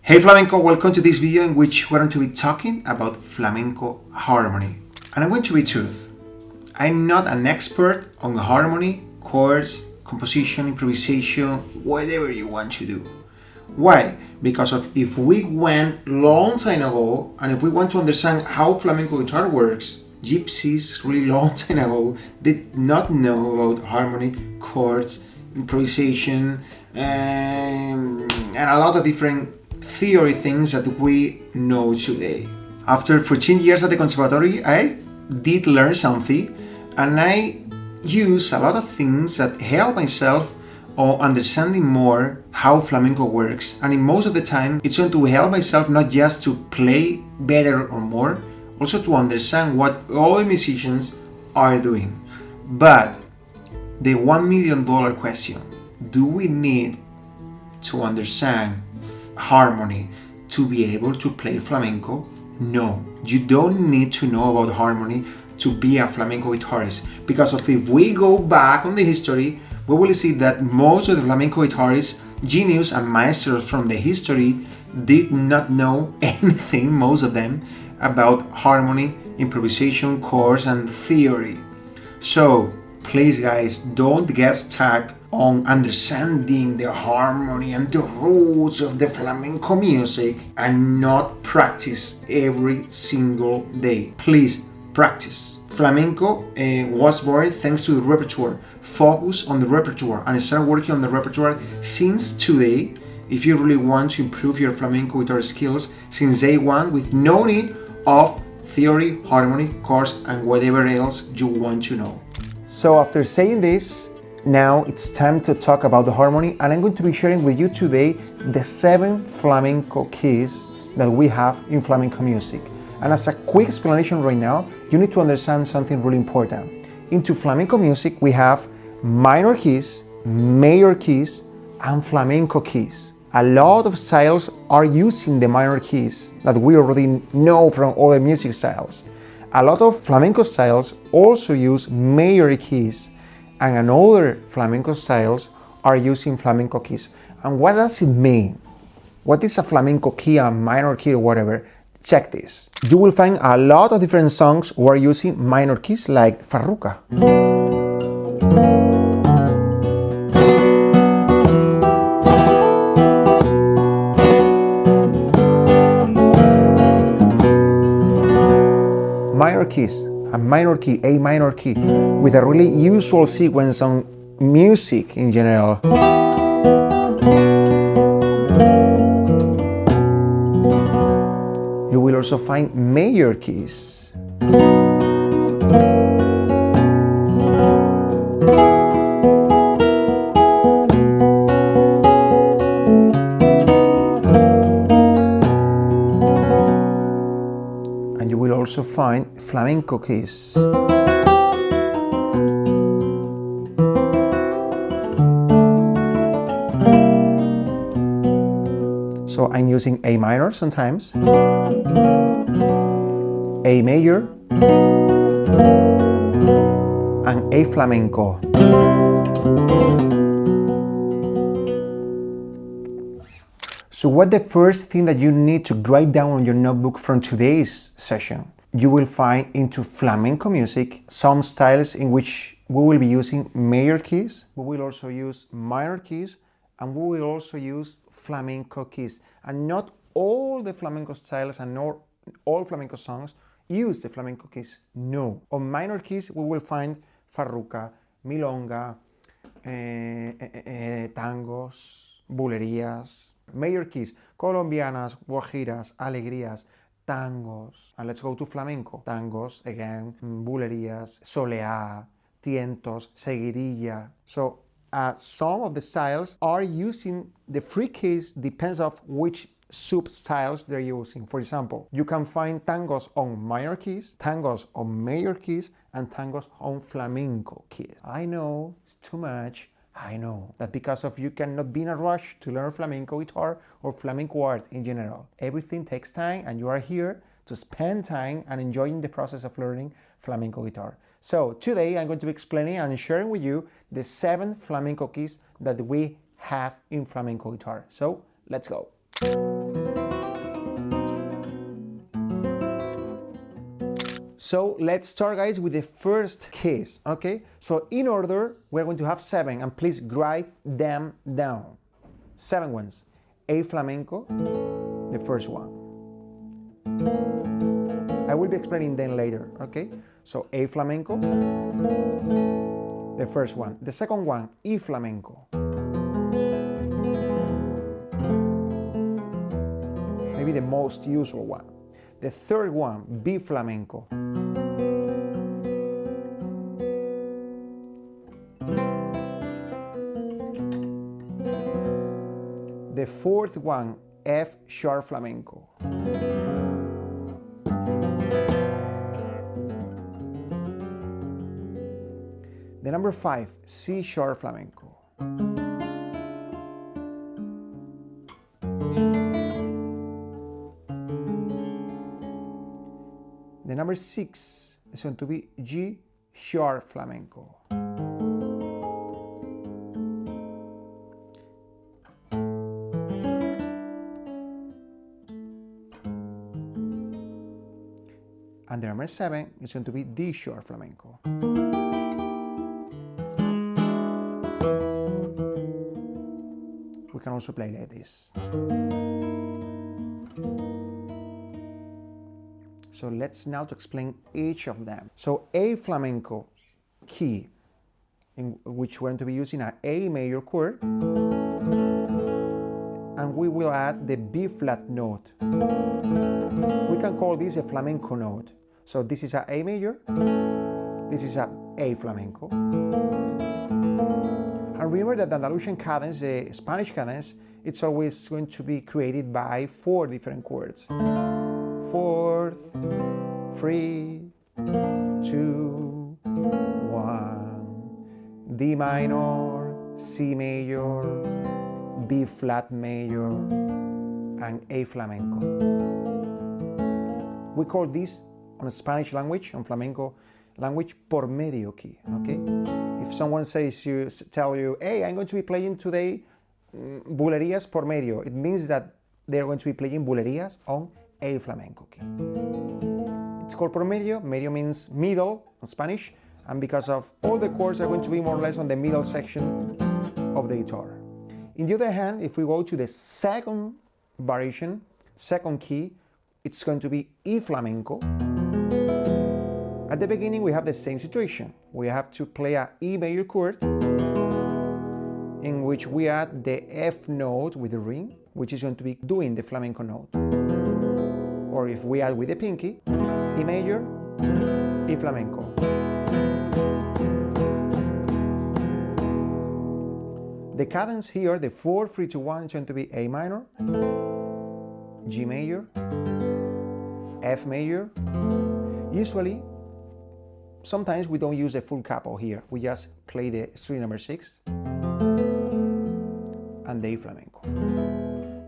Hey Flamenco, welcome to this video in which we're going to be talking about flamenco harmony. And I'm going to be truth. I'm not an expert on harmony, chords, composition, improvisation, whatever you want to do. Why? Because if we went long time ago and if we want to understand how flamenco guitar works, gypsies really long time ago did not know about harmony, chords, improvisation, and a lot of different theory things that we know today. After 14 years at the conservatory, I did learn something and I use a lot of things that help myself on understanding more how flamenco works, and in most of the time it's going to help myself not just to play better or more, also to understand what other musicians are doing. But the $1 million question, do we need to understand harmony to be able to play flamenco? No, you don't need to know about harmony to be a flamenco guitarist, because if we go back on the history, we will see that most of the flamenco guitarists, genius and maestros from the history, did not know anything, most of them, about harmony, improvisation, chords and theory. So please guys, don't get stuck on understanding the harmony and the roots of the flamenco music and not practice every single day. Please practice. Flamenco was born thanks to the repertoire. Focus on the repertoire and start working on the repertoire since today if you really want to improve your flamenco guitar skills since day one, with no need of theory, harmony, chords and whatever else you want to know. So after saying this, now it's time to talk about the harmony, and I'm going to be sharing with you today the 7 flamenco keys that we have in flamenco music. And as a quick explanation right now, you need to understand something really important. Into flamenco music, we have minor keys, major keys, and flamenco keys. A lot of styles are using the minor keys that we already know from other music styles. A lot of flamenco styles also use major keys, and another flamenco styles are using flamenco keys. And what does it mean? What is a flamenco key, a minor key, or whatever? Check this. You will find a lot of different songs who are using minor keys, like Farruka. Minor keys, a minor key, A minor key, with a really usual sequence on music in general. You will also find major keys. And you will also find flamenco keys. So I'm using A minor sometimes, A major, and A flamenco. So what the first thing that you need to write down on your notebook from today's session? You will find into flamenco music some styles in which we will be using major keys, we will also use minor keys, and we will also use flamenco keys. And not all the flamenco styles and not all flamenco songs use the flamenco keys. No. On minor keys we will find farruca, milonga, tangos, bulerías. Major keys, colombianas, guajiras, alegrías, tangos. And let's go to flamenco. Tangos, again, bulerías, soleá, tientos, seguirilla. So some of the styles are using the free keys, depends of which sub-styles they're using. For example, you can find tangos on minor keys, tangos on major keys, and tangos on flamenco keys. I know, it's too much. I know that because of you cannot be in a rush to learn flamenco guitar or flamenco art in general. Everything takes time and you are here to spend time and enjoying the process of learning flamenco guitar. So today I'm going to be explaining and sharing with you the 7 flamenco keys that we have in flamenco guitar. So let's go. So let's start, guys, with the first keys, okay? So in order, we're going to have 7, and please write them down. 7 ones. A flamenco, the first one. I will be explaining them later, okay? So A flamenco, the first one. The second one, E flamenco. Maybe the most usual one. The third one, B flamenco. The fourth one, F sharp flamenco. The number 5, C sharp flamenco. The number 6 is going to be G sharp flamenco. And the number 7 is going to be D sharp flamenco. We can also play like this. So let's now to explain each of them. So A flamenco key, in which we're going to be using an A major chord, and we will add the B flat note. We can call this a flamenco note. So this is a A major, this is a A flamenco. And remember that the Andalusian cadence, the Spanish cadence, it's always going to be created by 4 different chords. 4th, 3, 2, 1. D minor, C major, B flat major, and A flamenco. We call this on Spanish language, on flamenco language, por medio key, okay? If someone tell you, hey, I'm going to be playing today Bulerías por medio, it means that they're going to be playing Bulerías on A flamenco key. It's called por medio. Medio means middle in Spanish, and because of all the chords are going to be more or less on the middle section of the guitar. In the other hand, if we go to the second variation, second key, it's going to be E flamenco. At the beginning, we have the same situation. We have to play a E major chord, in which we add the F note with the ring, which is going to be doing the flamenco note. Or if we add with the pinky, E major, E flamenco. The cadence here, the 4, 3, 2, 1, is going to be A minor, G major, F major. Usually, sometimes we don't use the full capo here. We just play the string number 6 and the E flamenco.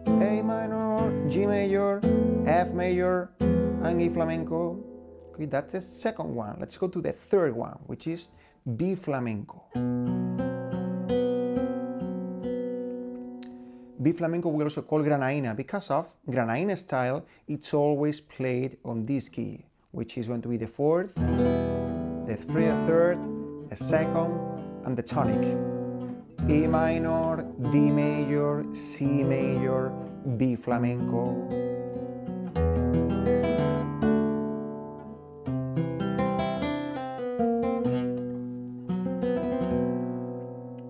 A minor, G major, F major, and E flamenco. Okay, that's the second one. Let's go to the third one, which is B flamenco. B flamenco we also call granaína because of granaína style. It's always played on this key, which is going to be the 4th, the 3rd, the 2nd, and the tonic. E minor, D major, C major, B flamenco.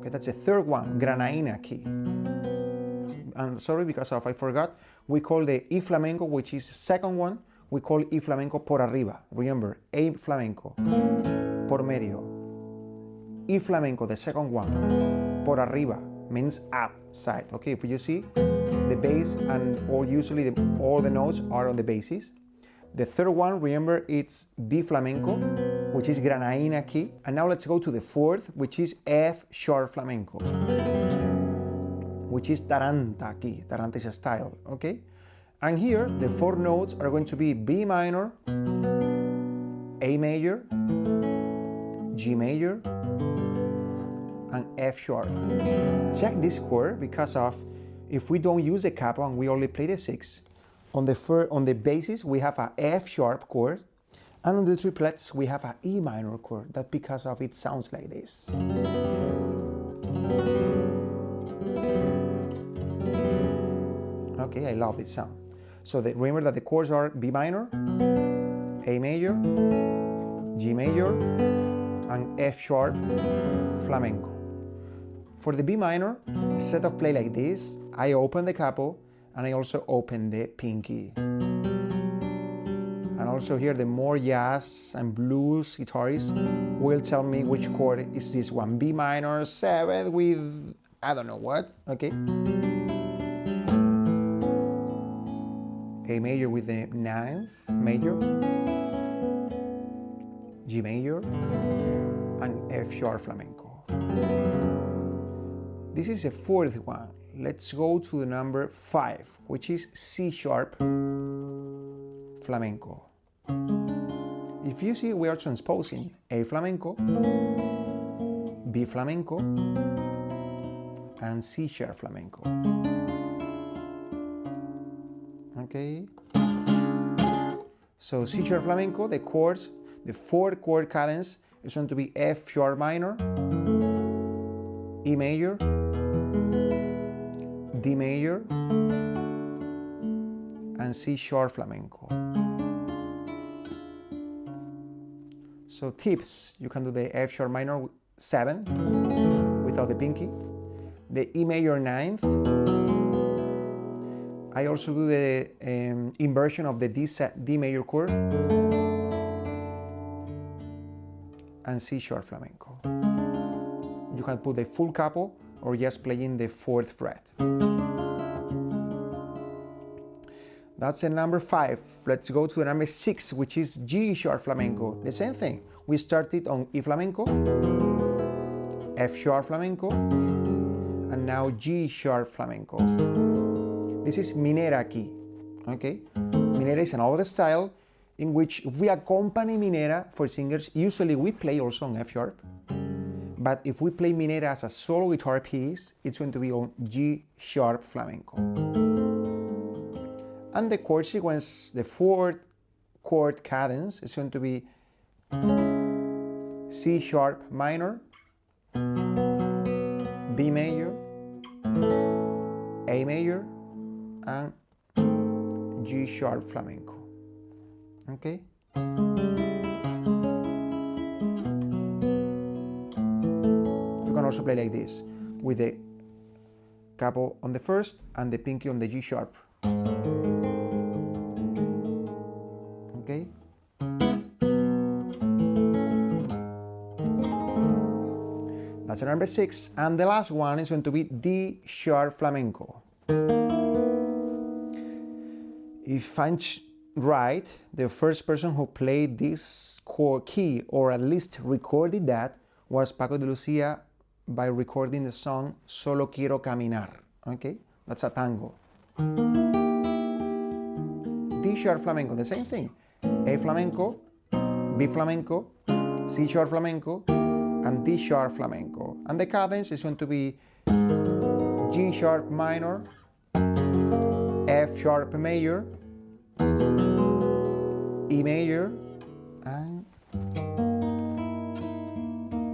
Okay, that's the third one, granaína key. I'm sorry because I forgot, we call the E flamenco, which is the second one, we call E flamenco por arriba. Remember, A flamenco, por medio. E flamenco, the second one, por arriba, means upside. Okay, if you see, the bass and usually all the notes are on the basses. The third one, remember, it's B flamenco, which is granaína key. And now let's go to the 4th, which is F sharp flamenco, which is taranta key, tarantesa style, okay? And here, the 4 notes are going to be B minor, A major, G major, and F sharp. Check this chord because of, if we don't use the capo and we only play the 6, on the basses we have a F sharp chord, And on the triplets, we have an E minor chord that because of it sounds like this. Okay, I love this sound. So remember that the chords are B minor, A major, G major, and F sharp flamenco. For the B minor, instead of play like this, I open the capo and I also open the pinky. And also here the more jazz and blues guitarists will tell me which chord is this one. B minor 7 with I don't know what, okay? A major with the 9th major, G major, and F sharp flamenco. This is the fourth one. Let's go to the number 5, which is C sharp flamenco. If you see, we are transposing A flamenco, B flamenco, and C sharp flamenco. Okay. So C sharp flamenco, the chords, the 4th chord cadence is going to be F sharp minor, E major, D major, and C sharp flamenco. So tips, you can do the F sharp minor 7 without the pinky, the E major 9th. I also do the inversion of the D major chord and C sharp flamenco. You can put the full capo or just playing the 4th fret. That's the number 5. Let's go to the number 6, which is G sharp flamenco. The same thing. We started on E flamenco, F sharp flamenco, and now G sharp flamenco. This is Minera key, okay? Minera is another style in which if we accompany Minera for singers, usually we play also on F sharp. But if we play Minera as a solo guitar piece, it's going to be on G sharp flamenco. And the chord sequence, the 4th chord cadence is going to be C sharp minor, B major, A major, and G sharp flamenco. Okay? You can also play like this with the capo on the 1st and the pinky on the G sharp. Okay? That's the number 6, and the last one is going to be D sharp flamenco. If I'm right, the first person who played this chord key, or at least recorded that, was Paco de Lucia by recording the song Solo Quiero Caminar. Okay, that's a tango. D sharp flamenco, the same thing. A flamenco, B flamenco, C sharp flamenco, and D sharp flamenco. And the cadence is going to be G sharp minor, F sharp major, E major, and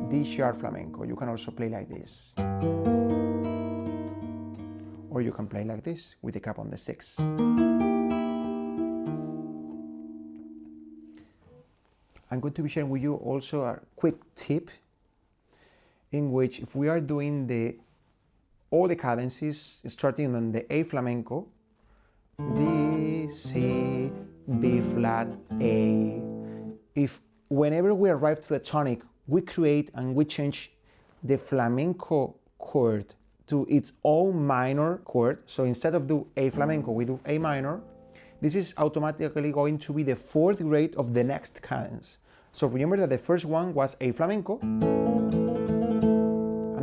D sharp flamenco. You can also play like this. Or you can play like this with the cap on the 6. I'm going to be sharing with you also a quick tip in which if we are doing all the cadences starting on the A flamenco, D, C, B flat, A. If whenever we arrive to the tonic, we create and we change the flamenco chord to its own minor chord. So instead of do A flamenco, we do A minor. This is automatically going to be the 4th grade of the next cadence. So remember that the first one was A flamenco, and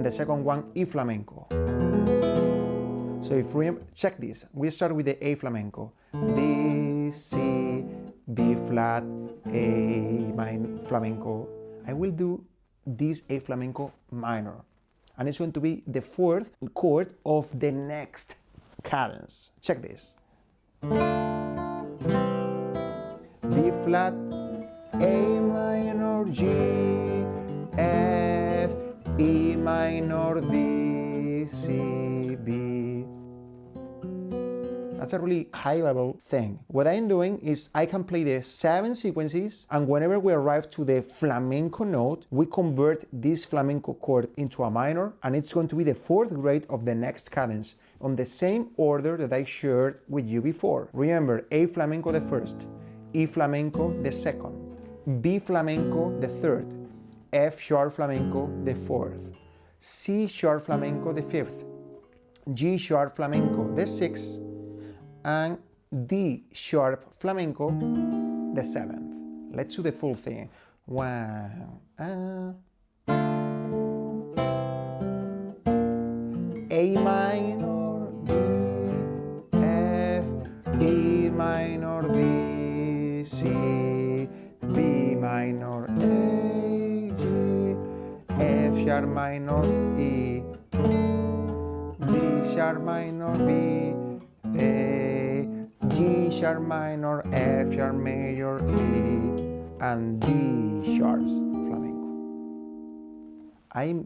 the second one E flamenco. So if we check this, we start with the A flamenco. D, C, B flat, A minor flamenco. I will do this A flamenco minor. And it's going to be the 4th chord of the next cadence. Check this. B flat, A minor, G, F, E minor, D, C, B. That's a really high level thing. What I'm doing is I can play the 7 sequences, and whenever we arrive to the flamenco note, we convert this flamenco chord into a minor, and it's going to be the 4th grade of the next cadence on the same order that I shared with you before. Remember, A flamenco the 1st, E flamenco the 2nd, B flamenco the 3rd, F sharp flamenco the 4th, C sharp flamenco the 5th, G sharp flamenco the 6th, and D sharp flamenco the 7th. Let's do the full thing. 1, A minor, D, F, E minor, D, C, B minor, A, G, F sharp minor, E, D sharp minor, B, A, G sharp minor, F sharp major, E, and D sharps flamenco.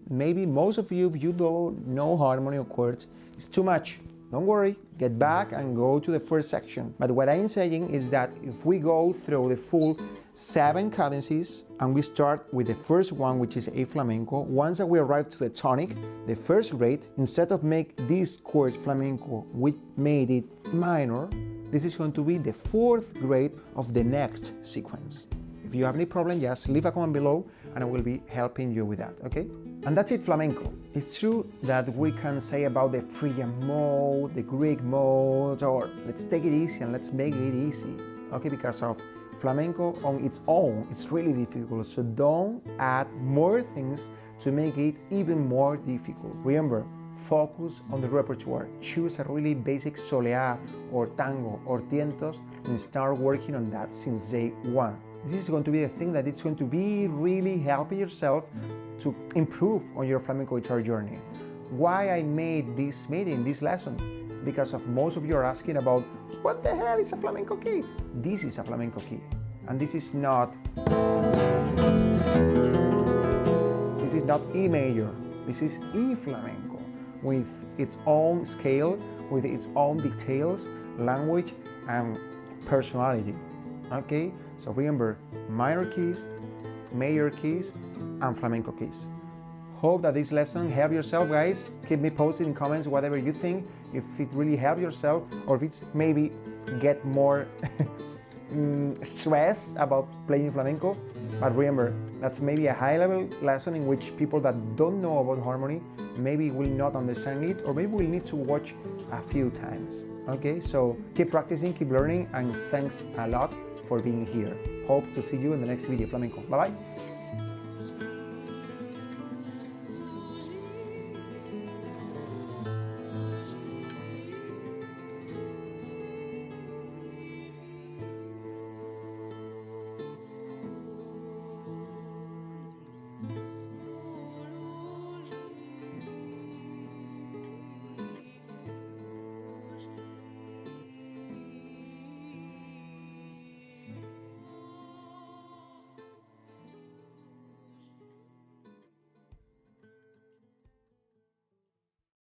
Maybe most of you, if you don't know harmony or chords, it's too much. Don't worry, get back and go to the first section. But what I'm saying is that if we go through the full 7 cadences and we start with the first one, which is A flamenco, once that we arrive to the tonic, the 1st grade, instead of make this chord flamenco, we made it minor. This is going to be the 4th grade of the next sequence. If you have any problem, just leave a comment below and I will be helping you with that, okay? And that's it, flamenco. It's true that we can say about the Phrygian mode, the Greek mode, or let's take it easy and let's make it easy, okay? Because of flamenco on its own, it's really difficult, so don't add more things to make it even more difficult. Remember, focus on the repertoire. Choose a really basic soleá or tango or tientos and start working on that since day 1. This is going to be the thing that it's going to be really helping yourself to improve on your flamenco guitar journey. Why I made this meeting, this lesson? Because of most of you are asking about what the hell is a flamenco key? This is a flamenco key, and this is not E major. This is E flamenco with its own scale, with its own details, language, and personality. Okay, so remember minor keys, major keys, and flamenco keys. Hope that this lesson helped yourself, guys. Keep me posted in comments whatever you think, if it really helped yourself or if it's maybe get more stress about playing flamenco. But remember, that's maybe a high-level lesson in which people that don't know about harmony maybe will not understand it, or maybe will need to watch a few times. Okay, so keep practicing, keep learning, and thanks a lot for being here. Hope to see you in the next video, flamenco. Bye bye.